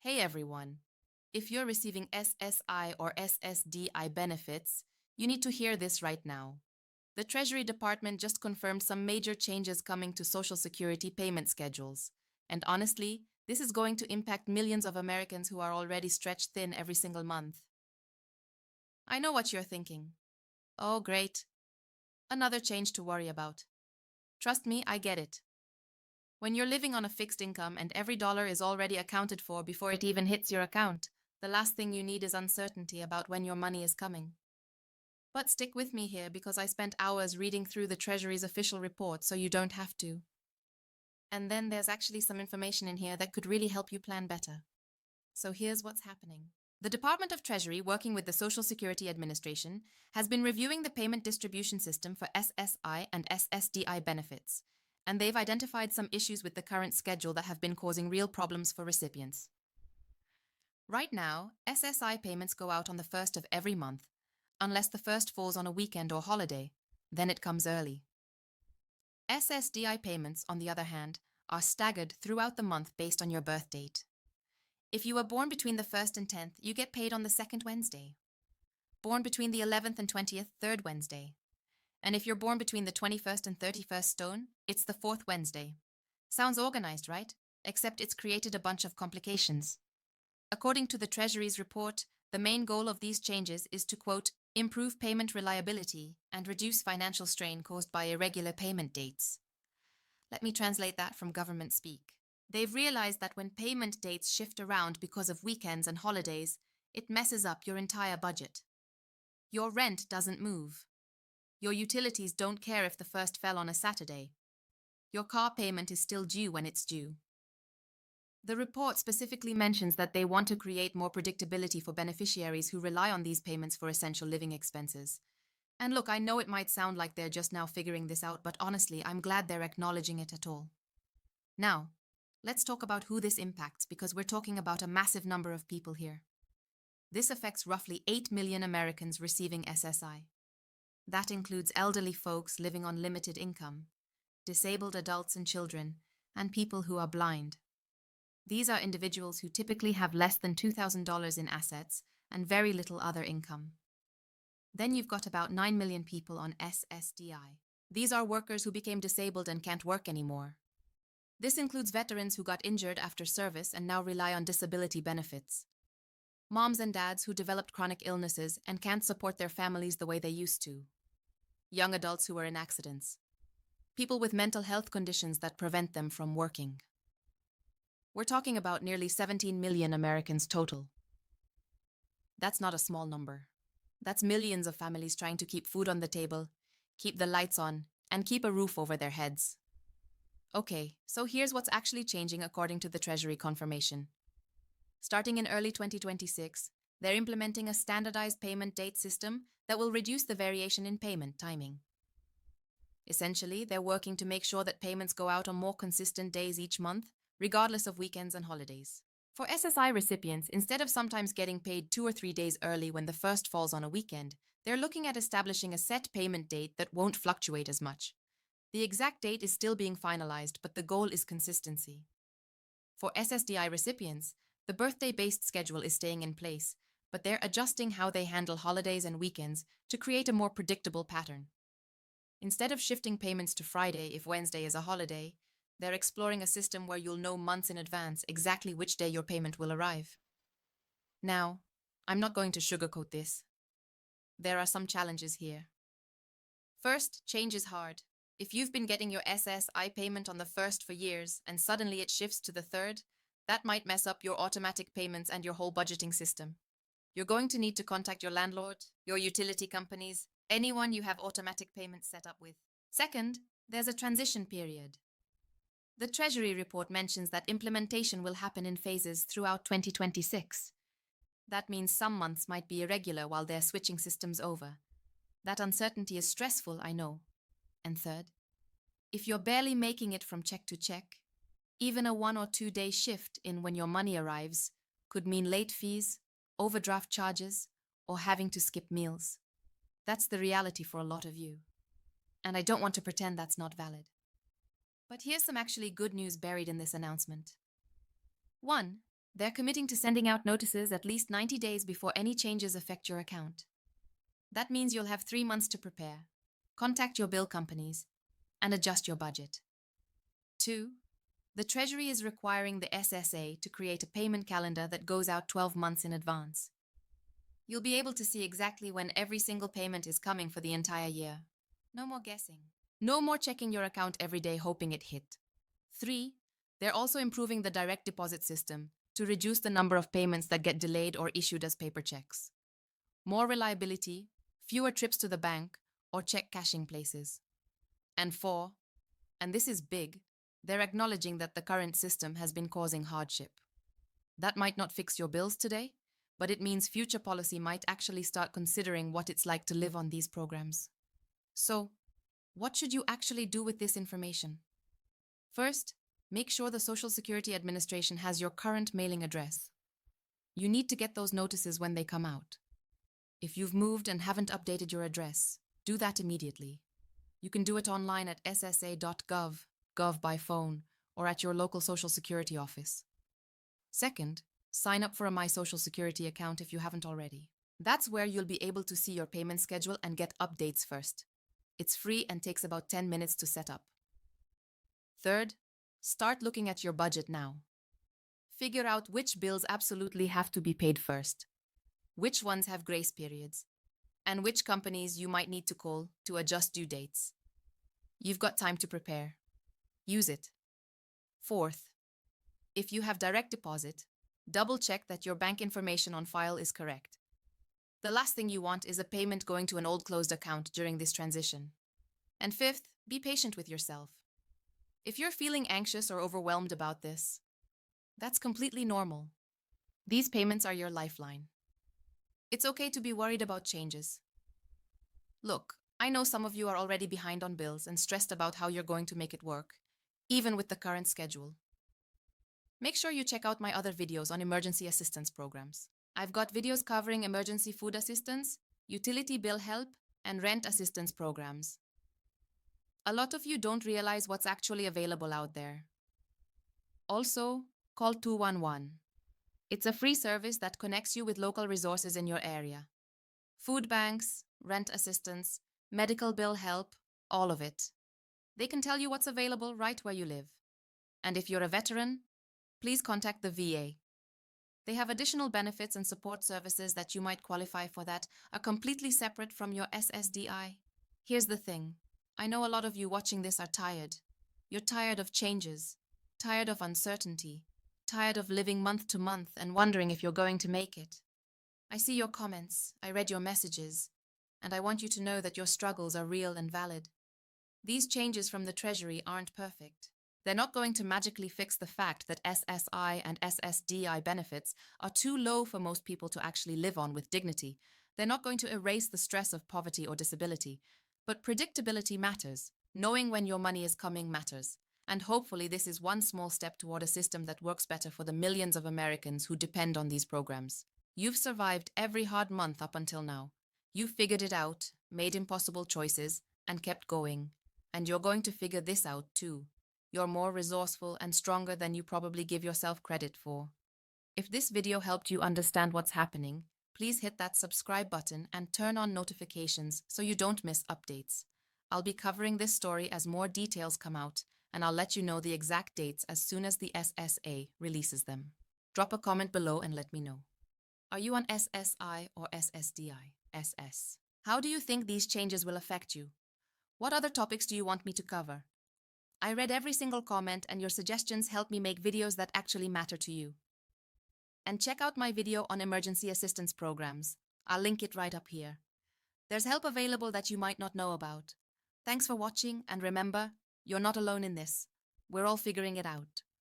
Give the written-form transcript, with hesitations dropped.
Hey everyone. If you're receiving SSI or SSDI benefits, you need to hear this right now. The Treasury Department just confirmed some major changes coming to Social Security payment schedules. And honestly, this is going to impact millions of Americans who are already stretched thin every single month. I know what you're thinking. Oh, great. Another change to worry about. Trust me, I get it. When you're living on a fixed income and every dollar is already accounted for before it even hits your account, the last thing you need is uncertainty about when your money is coming. But stick with me here because I spent hours reading through the Treasury's official report so you don't have to. And then there's actually some information in here that could really help you plan better. So here's what's happening. The Department of Treasury, working with the Social Security Administration, has been reviewing the payment distribution system for SSI and SSDI benefits, and they've identified some issues with the current schedule that have been causing real problems for recipients. Right now, SSI payments go out on the first of every month, unless the first falls on a weekend or holiday, then it comes early. SSDI payments, on the other hand, are staggered throughout the month based on your birth date. If you were born between the 1st and 10th, you get paid on the 2nd Wednesday. Born between the 11th and 20th, 3rd Wednesday. And if you're born between the 21st and 31st stone, it's the 4th Wednesday. Sounds organized, right? Except it's created a bunch of complications. According to the Treasury's report, the main goal of these changes is to, quote, improve payment reliability and reduce financial strain caused by irregular payment dates. Let me translate that from government speak. They've realized that when payment dates shift around because of weekends and holidays, it messes up your entire budget. Your rent doesn't move. Your utilities don't care if the first fell on a Saturday. Your car payment is still due when it's due. The report specifically mentions that they want to create more predictability for beneficiaries who rely on these payments for essential living expenses. And look, I know it might sound like they're just now figuring this out, but honestly, I'm glad they're acknowledging it at all. Now, let's talk about who this impacts because we're talking about a massive number of people here. This affects roughly 8 million Americans receiving SSI. That includes elderly folks living on limited income, disabled adults and children, and people who are blind. These are individuals who typically have less than $2,000 in assets and very little other income. Then you've got about 9 million people on SSDI. These are workers who became disabled and can't work anymore. This includes veterans who got injured after service and now rely on disability benefits. Moms and dads who developed chronic illnesses and can't support their families the way they used to. Young adults who are in accidents. People with mental health conditions that prevent them from working. We're talking about nearly 17 million Americans total. That's not a small number. That's millions of families trying to keep food on the table, keep the lights on, and keep a roof over their heads. Okay, so here's what's actually changing according to the Treasury confirmation. Starting in early 2026, they're implementing a standardized payment date system that will reduce the variation in payment timing. Essentially, they're working to make sure that payments go out on more consistent days each month, regardless of weekends and holidays. For SSI recipients, instead of sometimes getting paid 2 or 3 days early when the first falls on a weekend, they're looking at establishing a set payment date that won't fluctuate as much. The exact date is still being finalized, but the goal is consistency. For SSDI recipients, the birthday-based schedule is staying in place, but they're adjusting how they handle holidays and weekends to create a more predictable pattern. Instead of shifting payments to Friday if Wednesday is a holiday, they're exploring a system where you'll know months in advance exactly which day your payment will arrive. Now, I'm not going to sugarcoat this. There are some challenges here. First, change is hard. If you've been getting your SSI payment on the 1st for years and suddenly it shifts to the 3rd, that might mess up your automatic payments and your whole budgeting system. You're going to need to contact your landlord, your utility companies, anyone you have automatic payments set up with. Second, there's a transition period. The Treasury report mentions that implementation will happen in phases throughout 2026. That means some months might be irregular while they're switching systems over. That uncertainty is stressful, I know. And third, if you're barely making it from check to check, even a 1 or 2 day shift in when your money arrives could mean late fees, overdraft charges, or having to skip meals. That's the reality for a lot of you. And I don't want to pretend that's not valid. But here's some actually good news buried in this announcement. 1. They're committing to sending out notices at least 90 days before any changes affect your account. That means you'll have 3 months to prepare, contact your bill companies, and adjust your budget. 2. The Treasury is requiring the SSA to create a payment calendar that goes out 12 months in advance. You'll be able to see exactly when every single payment is coming for the entire year. No more guessing. No more checking your account every day hoping it hit. 3. They're also improving the direct deposit system to reduce the number of payments that get delayed or issued as paper checks. More reliability, fewer trips to the bank, or check cashing places. And 4, and this is big, they're acknowledging that the current system has been causing hardship. That might not fix your bills today, but it means future policy might actually start considering what it's like to live on these programs. So, what should you actually do with this information? First, make sure the Social Security Administration has your current mailing address. You need to get those notices when they come out. If you've moved and haven't updated your address, do that immediately. You can do it online at ssa.gov, gov by phone, or at your local Social Security office. Second, sign up for a My Social Security account if you haven't already. That's where you'll be able to see your payment schedule and get updates first. It's free and takes about 10 minutes to set up. Third, start looking at your budget now. Figure out which bills absolutely have to be paid first, which ones have grace periods, and which companies you might need to call to adjust due dates. You've got time to prepare. Use it. Fourth, if you have direct deposit, double-check that your bank information on file is correct. The last thing you want is a payment going to an old closed account during this transition. And fifth, be patient with yourself. If you're feeling anxious or overwhelmed about this, that's completely normal. These payments are your lifeline. It's okay to be worried about changes. Look, I know some of you are already behind on bills and stressed about how you're going to make it work, even with the current schedule. Make sure you check out my other videos on emergency assistance programs. I've got videos covering emergency food assistance, utility bill help, and rent assistance programs. A lot of you don't realize what's actually available out there. Also, call 211. It's a free service that connects you with local resources in your area. Food banks, rent assistance, medical bill help, all of it. They can tell you what's available right where you live. And if you're a veteran, please contact the VA. They have additional benefits and support services that you might qualify for that are completely separate from your SSDI. Here's the thing. I know a lot of you watching this are tired. You're tired of changes, tired of uncertainty, tired of living month to month and wondering if you're going to make it. I see your comments, I read your messages, and I want you to know that your struggles are real and valid. These changes from the Treasury aren't perfect. They're not going to magically fix the fact that SSI and SSDI benefits are too low for most people to actually live on with dignity. They're not going to erase the stress of poverty or disability. But predictability matters. Knowing when your money is coming matters. And hopefully this is one small step toward a system that works better for the millions of Americans who depend on these programs. You've survived every hard month up until now. You've figured it out, made impossible choices, and kept going. And you're going to figure this out too. You're more resourceful and stronger than you probably give yourself credit for. If this video helped you understand what's happening, please hit that subscribe button and turn on notifications so you don't miss updates. I'll be covering this story as more details come out, and I'll let you know the exact dates as soon as the SSA releases them. Drop a comment below and let me know. Are you on SSI or SSDI? SS. How do you think these changes will affect you? What other topics do you want me to cover? I read every single comment, and your suggestions help me make videos that actually matter to you. And check out my video on emergency assistance programs. I'll link it right up here. There's help available that you might not know about. Thanks for watching, and remember, you're not alone in this. We're all figuring it out.